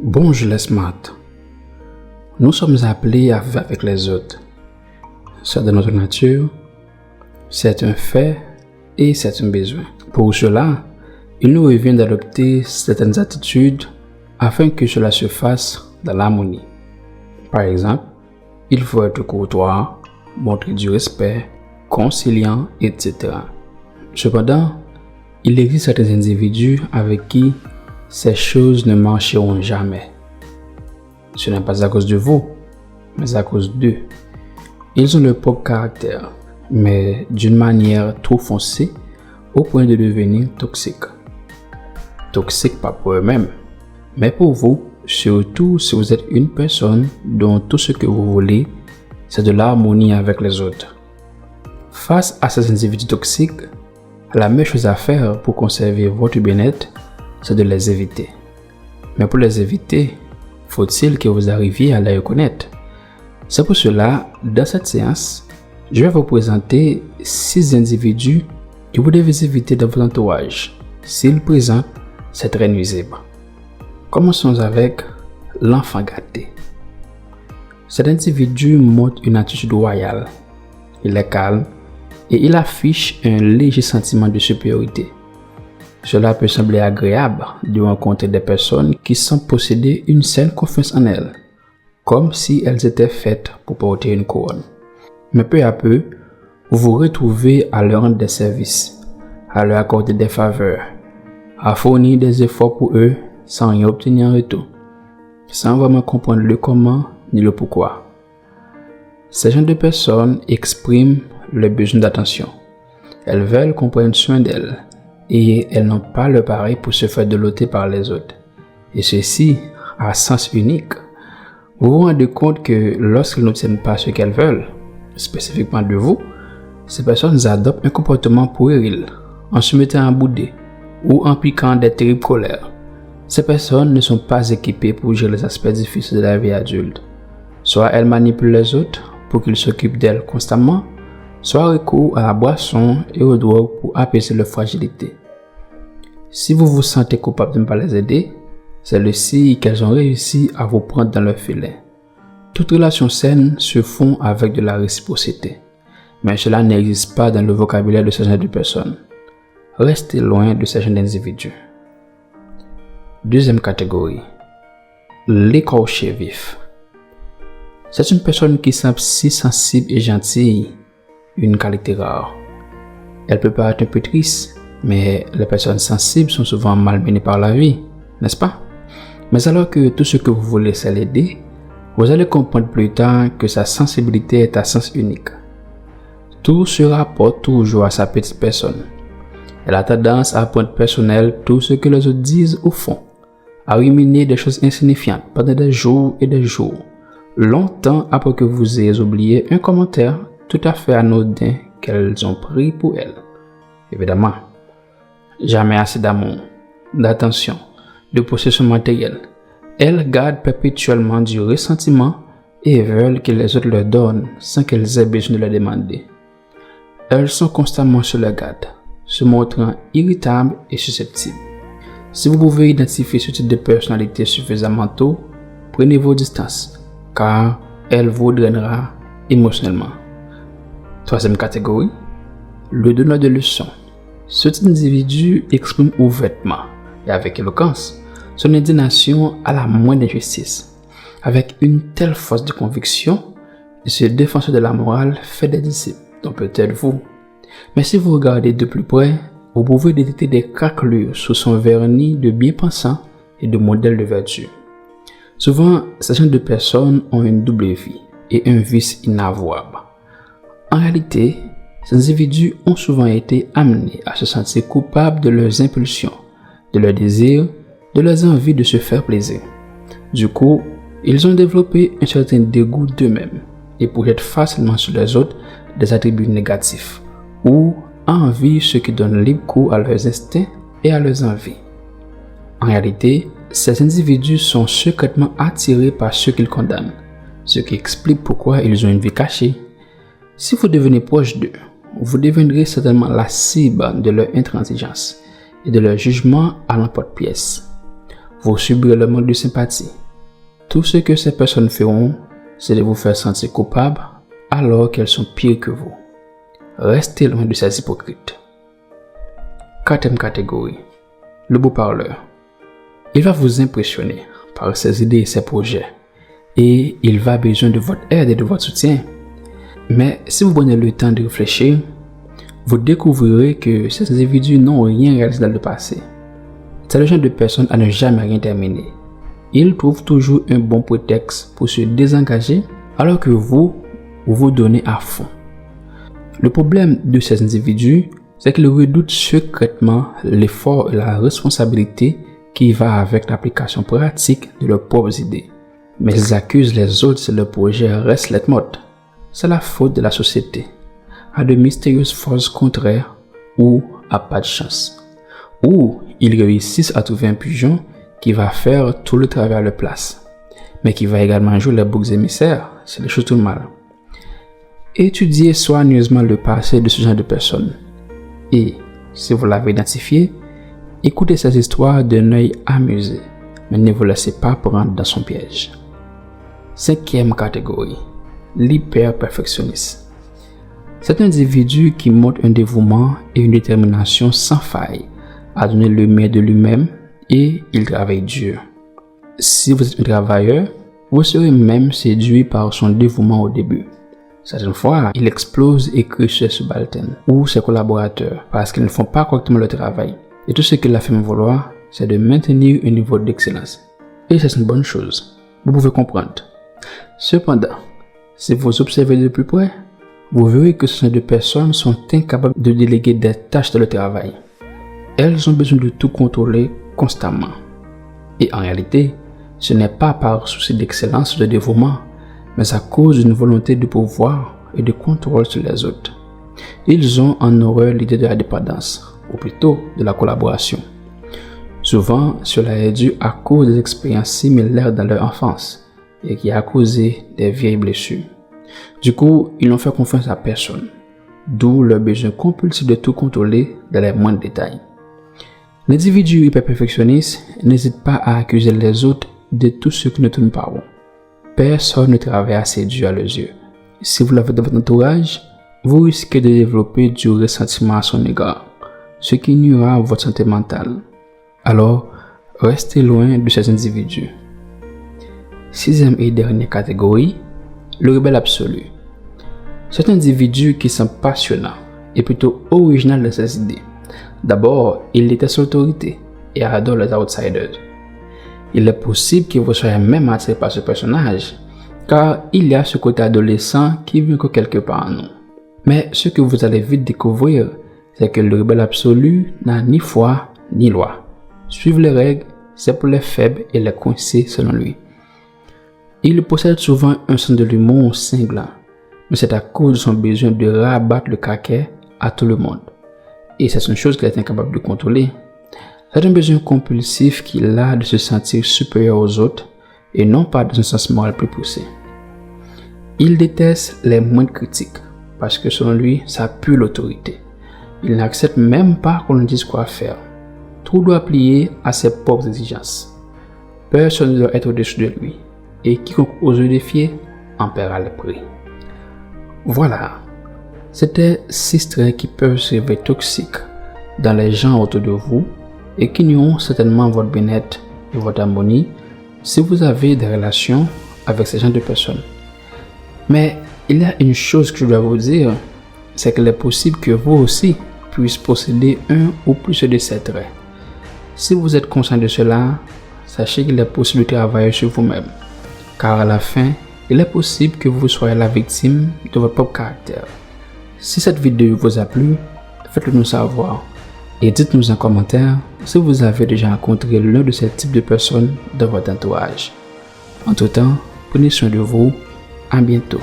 Bonjour les smart. Nous sommes appelés à vivre avec les autres. C'est de notre nature, c'est un fait et c'est un besoin. Pour cela, il nous revient d'adopter certaines attitudes afin que cela se fasse dans l'harmonie. Par exemple, il faut être courtois, montrer du respect, conciliant, etc. Cependant, il existe certains individus avec qui ces choses ne marcheront jamais. Ce n'est pas à cause de vous, mais à cause d'eux. Ils ont leur propre caractère, mais d'une manière trop foncée au point de devenir toxiques. Toxiques pas pour eux-mêmes, mais pour vous, surtout si vous êtes une personne dont tout ce que vous voulez, c'est de l'harmonie avec les autres. Face à ces individus toxiques, la meilleure chose à faire pour conserver votre bien-être, c'est de les éviter. Mais pour les éviter, faut-il que vous arriviez à les reconnaître. C'est pour cela, dans cette séance, je vais vous présenter 6 individus que vous devez éviter dans votre entourage. S'ils présentent, c'est très nuisible. Commençons avec l'enfant gâté. Cet individu montre une attitude royale. Il est calme et il affiche un léger sentiment de supériorité. Cela peut sembler agréable de rencontrer des personnes qui semblent posséder une saine confiance en elles, comme si elles étaient faites pour porter une couronne. Mais peu à peu, vous vous retrouvez à leur rendre des services, à leur accorder des faveurs, à fournir des efforts pour eux sans rien obtenir en retour, sans vraiment comprendre le comment ni le pourquoi. Ces genres de personnes expriment le besoin d'attention. Elles veulent qu'on prenne soin d'elles et elles n'ont pas le pareil pour se faire doter par les autres. Et ceci à sens unique. Vous vous rendez compte que lorsqu'elles n'obtiennent pas ce qu'elles veulent, spécifiquement de vous, ces personnes adoptent un comportement puéril, en se mettant à bouder ou en piquant des terribles colères. Ces personnes ne sont pas équipées pour gérer les aspects difficiles de la vie adulte. Soit elles manipulent les autres pour qu'ils s'occupent d'elles constamment, soit recours à la boisson et aux drogues pour apaiser leur fragilité. Si vous vous sentez coupable de ne pas les aider, c'est le signe qu'elles ont réussi à vous prendre dans leur filet. Toutes relations saines se font avec de la réciprocité, mais cela n'existe pas dans le vocabulaire de ce genre de personnes. Restez loin de ce genre d'individus. Deuxième catégorie, l'écorché vif. C'est une personne qui semble si sensible et gentille, une qualité rare. Elle peut paraître un peu triste, mais les personnes sensibles sont souvent malmenées par la vie, n'est-ce pas? Mais alors que tout ce que vous voulez c'est l'aider, vous allez comprendre plus tard que sa sensibilité est à sens unique. Tout se rapporte toujours à sa petite personne. Elle a tendance à prendre personnel tout ce que les autres disent ou font, à ruminer des choses insignifiantes pendant des jours et des jours, longtemps après que vous ayez oublié un commentaire tout à fait anodin qu'elles ont pris pour elles. Évidemment, jamais assez d'amour, d'attention, de possession matérielle. Elles gardent perpétuellement du ressentiment et veulent que les autres leur donnent sans qu'elles aient besoin de le demander. Elles sont constamment sur leur garde, se montrant irritables et susceptibles. Si vous pouvez identifier ce type de personnalité suffisamment tôt, prenez vos distances, car elle vous drainera émotionnellement. Troisième catégorie, le donneur de leçons. Ce type d'individu exprime ouvertement et avec éloquence son indignation à la moindre injustice. Avec une telle force de conviction, ce défenseur de la morale fait des disciples, dont peut-être vous. Mais si vous regardez de plus près, vous pouvez détecter des craquelures sous son vernis de bien-pensant et de modèle de vertu. Souvent, ces genre de personnes ont une double vie et un vice inavouable. En réalité, ces individus ont souvent été amenés à se sentir coupables de leurs impulsions, de leurs désirs, de leurs envies de se faire plaisir. Du coup, ils ont développé un certain dégoût d'eux-mêmes et projettent facilement sur les autres des attributs négatifs ou envient ceux qui donnent libre cours à leurs instincts et à leurs envies. En réalité, ces individus sont secrètement attirés par ceux qu'ils condamnent, ce qui explique pourquoi ils ont une vie cachée. Si vous devenez proche d'eux, vous deviendrez certainement la cible de leur intransigeance et de leur jugement à l'emporte-pièce. vous subirez le manque de sympathie. Tout ce que ces personnes feront, c'est de vous faire sentir coupable alors qu'elles sont pires que vous. Restez loin de ces hypocrites. 4e catégorie, le beau parleur. Il va vous impressionner par ses idées et ses projets et il va besoin de votre aide et de votre soutien. Mais si vous prenez le temps de réfléchir, vous découvrirez que ces individus n'ont rien réalisé dans le passé. C'est le genre de personnes à ne jamais rien terminer. Ils trouvent toujours un bon prétexte pour se désengager alors que vous vous donnez à fond. Le problème de ces individus, c'est qu'ils redoutent secrètement l'effort et la responsabilité qui va avec l'application pratique de leurs propres idées. Mais ils accusent les autres si leur projet reste lettre morte. C'est la faute de la société, à de mystérieuses forces contraires ou à pas de chance. Ou ils réussissent à trouver un pigeon qui va faire tout le travail à leur place, mais qui va également jouer les boucs émissaires, c'est des choses tout mal. Étudiez soigneusement le passé de ce genre de personnes. Et, si vous l'avez identifié, écoutez ces histoires d'un œil amusé, mais ne vous laissez pas prendre dans son piège. 5e catégorie, l'hyper-perfectionniste. C'est un individu qui montre un dévouement et une détermination sans faille à donner le meilleur de lui-même et il travaille dur. Si vous êtes un travailleur, vous serez même séduit par son dévouement au début. Certaines fois, il explose et crie chez ses subalternes ou ses collaborateurs parce qu'ils ne font pas correctement le travail. Et tout ce qu'il a fait me vouloir, c'est de maintenir un niveau d'excellence. Et c'est une bonne chose. Vous pouvez comprendre. Cependant, si vous observez de plus près, vous verrez que ce genre de personnes sont incapables de déléguer des tâches de leur travail. Elles ont besoin de tout contrôler constamment. Et en réalité, ce n'est pas par souci d'excellence ou de dévouement, mais à cause d'une volonté de pouvoir et de contrôle sur les autres. Ils ont en horreur l'idée de la dépendance, ou plutôt de la collaboration. Souvent, cela est dû à cause des expériences similaires dans leur enfance et qui a causé des vieilles blessures. Du coup, ils n'ont fait confiance à personne, d'où leur besoin compulsif de tout contrôler dans les moindres détails. L'individu hyper-perfectionniste n'hésite pas à accuser les autres de tout ce qui ne tourne pas rond. Personne ne travaille assez dur à leurs yeux. Si vous l'avez dans votre entourage, vous risquez de développer du ressentiment à son égard, ce qui nuira à votre santé mentale. Alors, restez loin de ces individus. 6e et dernière catégorie, le rebelle absolu. C'est un individu qui semble passionnant et plutôt original dans ses idées. D'abord, il déteste l'autorité et adore les outsiders. Il est possible que vous soyez même attiré par ce personnage, car il y a ce côté adolescent qui vient que quelque part en nous. Mais ce que vous allez vite découvrir, c'est que le rebelle absolu n'a ni foi ni loi. Suivre les règles, c'est pour les faibles et les coincés selon lui. Il possède souvent un sens de l'humour cinglant, mais c'est à cause de son besoin de rabattre le caquet à tout le monde. Et c'est une chose qu'il est incapable de contrôler. C'est un besoin compulsif qu'il a de se sentir supérieur aux autres et non pas dans un sens moral plus poussé. Il déteste les moindres critiques parce que selon lui, ça pue l'autorité. Il n'accepte même pas qu'on lui dise quoi faire. Tout doit plier à ses propres exigences. Personne ne doit être au-dessus de lui et quiconque ose le défier en paiera le prix. Voilà, c'était 6 traits qui peuvent se révéler toxiques dans les gens autour de vous et qui nuiront certainement votre bien-être et votre harmonie si vous avez des relations avec ces gens de personnes. Mais il y a une chose que je dois vous dire, c'est qu'il est possible que vous aussi puissiez posséder un ou plus de ces traits. Si vous êtes conscient de cela, sachez qu'il est possible de travailler sur vous-même, car à la fin, il est possible que vous soyez la victime de votre propre caractère. Si cette vidéo vous a plu, faites-le nous savoir et dites-nous en commentaire si vous avez déjà rencontré l'un de ces types de personnes dans votre entourage. Entre-temps, prenez soin de vous, à bientôt.